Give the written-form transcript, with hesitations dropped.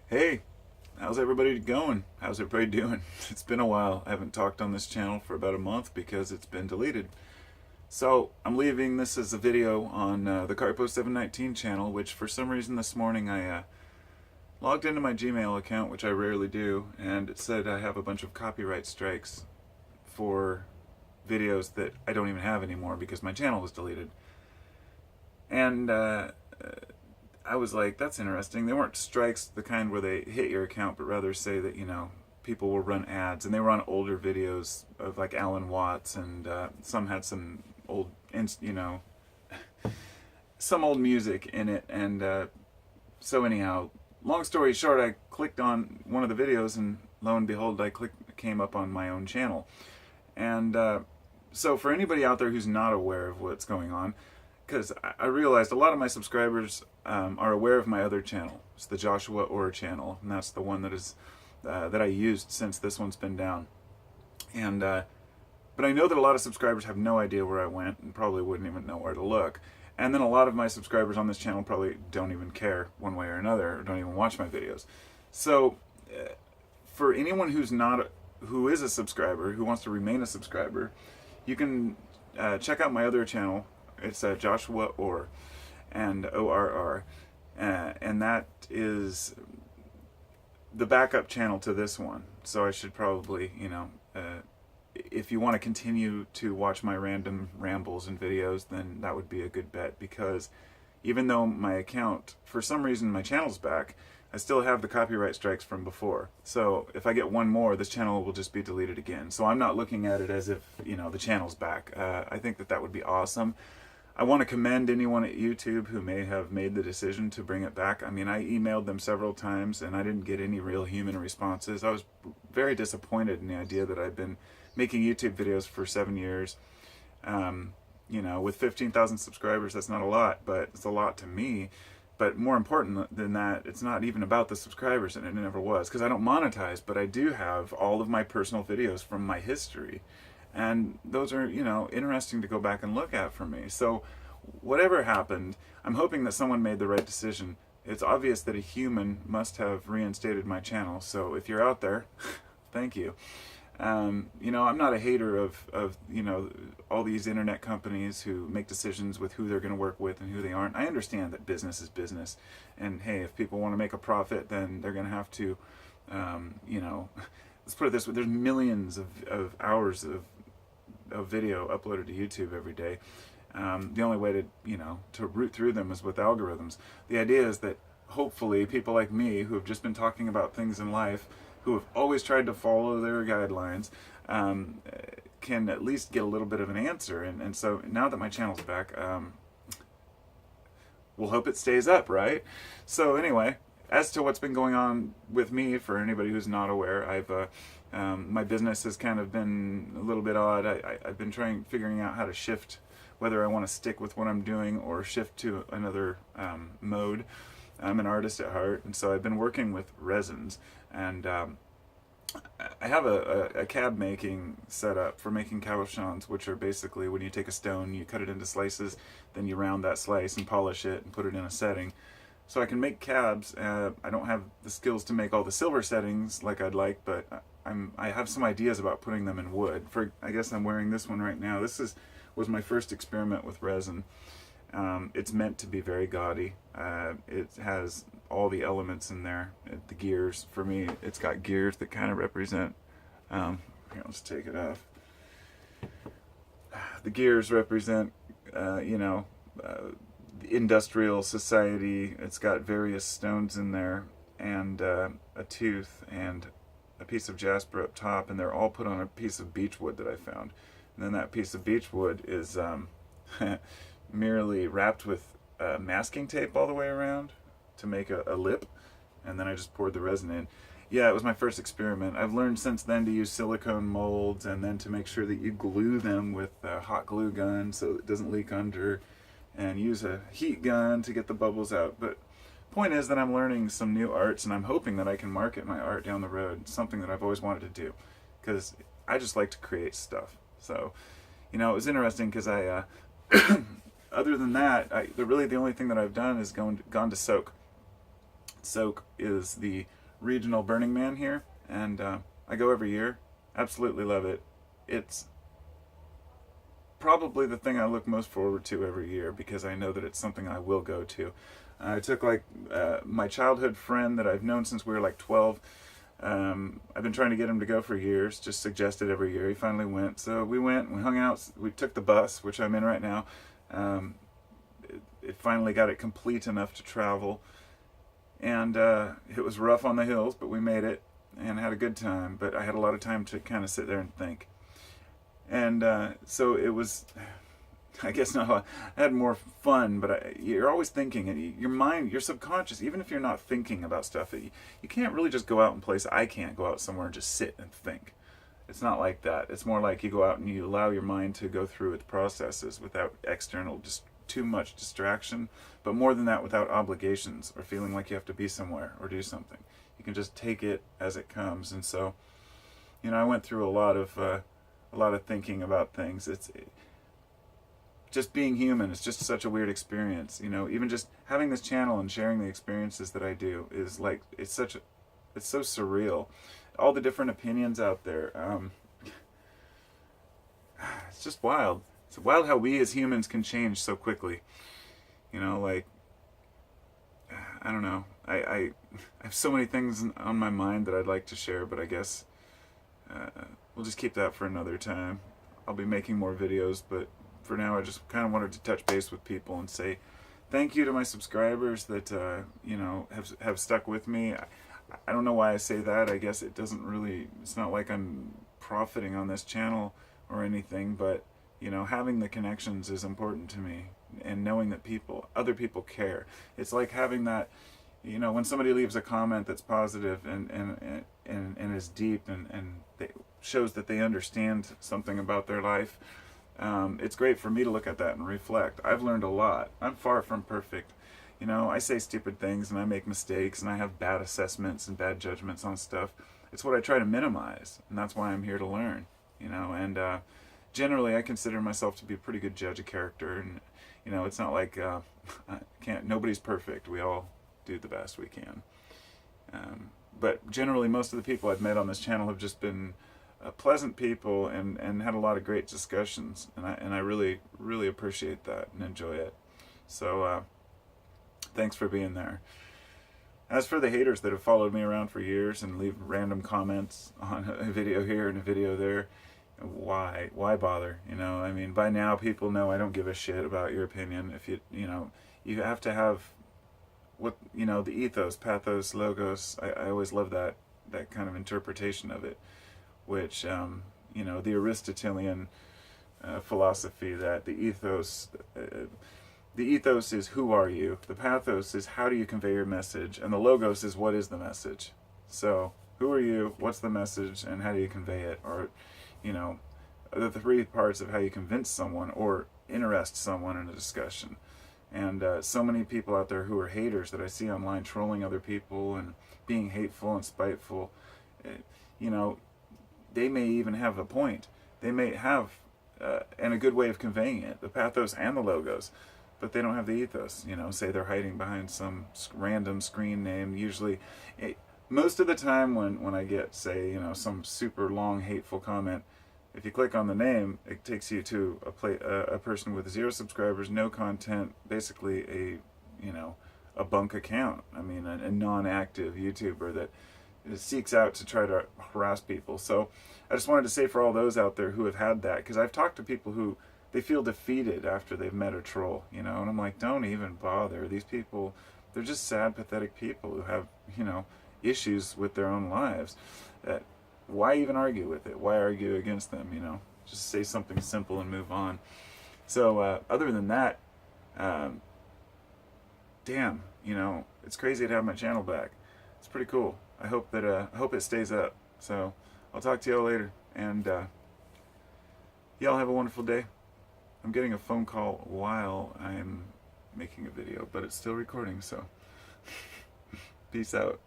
Hey, how's everybody going? How's everybody doing? It's been a while. I haven't talked on this channel for about a month because it's been deleted. So I'm leaving this as a video on the Carpo 719 channel, which for some reason this morning I logged into my Gmail account, which I rarely do, and it said I have a bunch of copyright strikes for videos that I don't even have anymore because my channel was deleted. And I was like, that's interesting. They weren't strikes the kind where they hit your account, but rather say that, people will run ads. And they were on older videos of like Alan Watts, and some had some old, some old music in it. And so anyhow, long story short, I clicked on one of the videos, and lo and behold, came up on my own channel. And so for anybody out there who's not aware of what's going on, because I realized a lot of my subscribers are aware of my other channel. It's the Joshua Orr channel, and that's the one that is that I used since this one's been down. And but I know that a lot of subscribers have no idea where I went and probably wouldn't even know where to look. And then a lot of my subscribers on this channel probably don't even care one way or another, or don't even watch my videos. So for anyone who is a subscriber, who wants to remain a subscriber, you can check out my other channel. It's Joshua Orr, and ORR, and that is the backup channel to this one. So I should probably, if you want to continue to watch my random rambles and videos, then that would be a good bet, because even though my account, for some reason my channel's back, I still have the copyright strikes from before. So if I get one more, this channel will just be deleted again. So I'm not looking at it as if, the channel's back. I think that would be awesome. I want to commend anyone at YouTube who may have made the decision to bring it back. I mean, I emailed them several times and I didn't get any real human responses. I was very disappointed in the idea that I've been making YouTube videos for 7 years. With 15,000 subscribers, that's not a lot, but it's a lot to me. But more important than that, it's not even about the subscribers, and it never was, because I don't monetize, but I do have all of my personal videos from my history. And those are, interesting to go back and look at for me. So whatever happened, I'm hoping that someone made the right decision. It's obvious that a human must have reinstated my channel. So if you're out there, thank you. I'm not a hater of all these internet companies who make decisions with who they're going to work with and who they aren't. I understand that business is business. And hey, if people want to make a profit, then they're going to have to, let's put it this way, there's millions of hours of video uploaded to YouTube every day. The only way to root through them is with algorithms. The idea is that hopefully people like me, who have just been talking about things in life, who have always tried to follow their guidelines, can at least get a little bit of an answer. And so now that my channel's back, we'll hope it stays up, right? So anyway, as to what's been going on with me, for anybody who's not aware, my business has kind of been a little bit odd. I've been figuring out how to shift, whether I want to stick with what I'm doing or shift to another mode. I'm an artist at heart, and so I've been working with resins, and I have a cab making setup for making cabochons, which are basically when you take a stone, you cut it into slices, then you round that slice and polish it and put it in a setting. So I can make cabs. I don't have the skills to make all the silver settings like I'd like, but I have some ideas about putting them in wood. I guess I'm wearing this one right now. This was my first experiment with resin. It's meant to be very gaudy. It has all the elements in there. The gears, for me, it's got gears that kind of represent, here, let's take it off. The gears represent, industrial society. It's got various stones in there, and a tooth, and a piece of jasper up top, and they're all put on a piece of beechwood that I found. And then that piece of beechwood is merely wrapped with masking tape all the way around to make a lip, and then I just poured the resin in. Yeah, it was my first experiment. I've learned since then to use silicone molds, and then to make sure that you glue them with a hot glue gun so it doesn't leak under, and use a heat gun to get the bubbles out. But point is that I'm learning some new arts, and I'm hoping that I can market my art down the road. It's something that I've always wanted to do, because I just like to create stuff. So, it was interesting because I, other than that, really the only thing that I've done is gone to soak. Soak is the regional Burning Man here, and I go every year. Absolutely love it. It's probably the thing I look most forward to every year because I know that it's something I will go to. I took my childhood friend that I've known since we were like 12. I've been trying to get him to go for years, just suggested every year. He finally went. So we went, we hung out, we took the bus, which I'm in right now. It finally got it complete enough to travel. And it was rough on the hills, but we made it and had a good time. But I had a lot of time to kind of sit there and think. And so it was, I guess not, I had more fun, but you're always thinking, and your mind, your subconscious, even if you're not thinking about stuff, you can't really just go out and place. I can't go out somewhere and just sit and think. It's not like that. It's more like you go out and you allow your mind to go through its processes without external, just too much distraction, but more than that, without obligations or feeling like you have to be somewhere or do something. You can just take it as it comes. And so, I went through a lot of thinking about things. Just being human is just such a weird experience. Even just having this channel and sharing the experiences that I do is like, it's so surreal. All the different opinions out there. It's just wild. It's wild how we as humans can change so quickly. I don't know. I have so many things on my mind that I'd like to share, but I guess we'll just keep that for another time. I'll be making more videos, but for now I just kind of wanted to touch base with people and say thank you to my subscribers that have stuck with me. I don't know why I say that. I guess it's not like I'm profiting on this channel or anything, but having the connections is important to me, and knowing that other people care. It's like having that, when somebody leaves a comment that's positive and is deep and shows that they understand something about their life. It's great for me to look at that and reflect. I've learned a lot. I'm far from perfect. I say stupid things and I make mistakes and I have bad assessments and bad judgments on stuff. It's what I try to minimize, and that's why I'm here to learn. And generally I consider myself to be a pretty good judge of character, and it's not like nobody's perfect. We all do the best we can. But generally most of the people I've met on this channel have just been pleasant people and had a lot of great discussions, and I really, really appreciate that and enjoy it. So thanks for being there. As for the haters that have followed me around for years and leave random comments on a video here and a video there, why bother? By now people know I don't give a shit about your opinion. If you have to have the ethos, pathos, logos. I always love that kind of interpretation of it, which the Aristotelian philosophy, that the ethos is who are you, the pathos is how do you convey your message, and the logos is what is the message. So who are you, what's the message, and how do you convey it? Or the three parts of how you convince someone or interest someone in a discussion. And so many people out there who are haters that I see online trolling other people and being hateful and spiteful, they may even have a point. They may have and a good way of conveying it, the pathos and the logos, but they don't have the ethos. Say they're hiding behind some random screen name. Usually, most of the time when I get, say, some super long hateful comment, if you click on the name, it takes you to a person with 0 subscribers, no content, basically a bunk account. A non-active YouTuber that seeks out to try to harass people. So I just wanted to say for all those out there who have had that, because I've talked to people who they feel defeated after they've met a troll, and I'm like, don't even bother. These people, they're just sad, pathetic people who have, issues with their own lives. Why even argue with it? Why argue against them? Just say something simple and move on. So other than that, damn, it's crazy to have my channel back. It's pretty cool. I hope it stays up. So I'll talk to y'all later, and y'all have a wonderful day. I'm getting a phone call while I'm making a video, but it's still recording, so peace out.